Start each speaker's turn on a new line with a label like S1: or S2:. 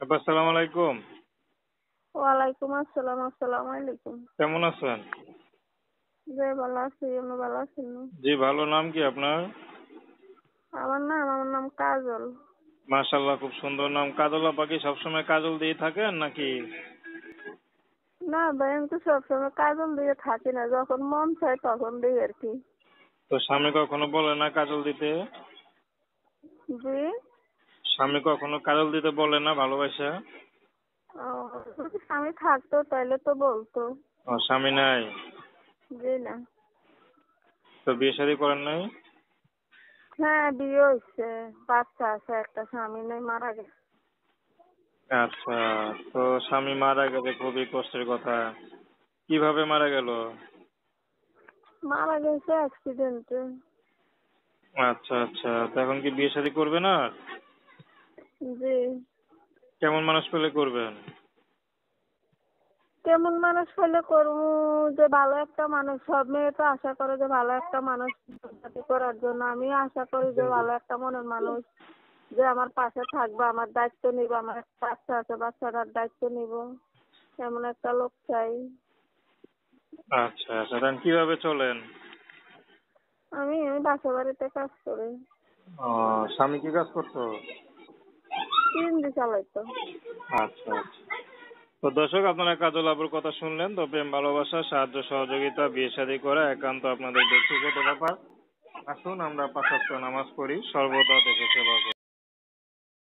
S1: আসসালামু আলাইকুম।
S2: ওয়ালাইকুম আসসালাম। আসসালামু আলাইকুম।
S1: কেমন আছেন?
S2: জি ভালো আছি, আপনি ভালো আছেন?
S1: জি ভালো। নাম কি আপনার?
S2: আমার নাম কাজল।
S1: মাশাআল্লাহ, খুব সুন্দর নাম। কাজল আপা কি সবসময় কাজল দিয়ে থাকেন নাকি?
S2: না ভাই, আমি তো সবসময় কাজল দিয়ে থাকি না, যখন মন চায় তখন দিই আর কি।
S1: তো স্বামী কখনো বলে না কাজল দিতে?
S2: জি।
S1: স্বামী কখনো কাজল দিতে বলে না ভালোবাসা?
S2: ও, যদি স্বামী থাকতো তাহলে তো বলতো।
S1: ও, স্বামী নাই?
S2: জি না।
S1: তো বিয়ে শাদী করেন নাই?
S2: হ্যাঁ, বিয়ে হয়েছে, বাচ্চা আছে, একটা স্বামী নেই, মারা গেছে।
S1: আচ্ছা। তো স্বামী মারা গেলে খুবই কষ্টের কথা। কিভাবে মারা গেল?
S2: মারা গেছে অ্যাক্সিডেন্টে।
S1: আচ্ছা আচ্ছা, তো এখন কি বিয়ে শাদী করবে না?
S2: জি।
S1: কেমন মানুষ পেলে করবেন?
S2: কেমন মানুষ হলে করবো? যে ভালো একটা মানুষ, সব মেয়ে তো আশা করে যে ভালো একটা মানুষ সাথে করার জন্য। আমি আশা করি যে ভালো একটা মনের মানুষ, যে আমার পাশে থাকবে, আমার দায়িত্ব নিব, আমার একটা বাচ্চা আছে, বাচ্চাটার দায়িত্ব নিব, এমন একটা লোক চাই।
S1: আচ্ছা আচ্ছা, তখন কিভাবে চলেন?
S2: আমি বাসা বাড়িতে কাজ করি।
S1: ও, স্বামী কি কাজ করতো?
S2: সিএনজি চালাইতো।
S1: আচ্ছা আচ্ছা। তো দর্শক, আপনারা কাজল আবুর কথা শুনলেন। তো প্রেম ভালোবাসা, সাহায্য সহযোগিতা, বিয়ে শাদী করা একান্ত আপনাদের ব্যক্তিগত ব্যাপার। আসুন আমরা ৫ ওয়াক্ত নামাজ পড়ি, সর্বদা দেশে সেবা করি।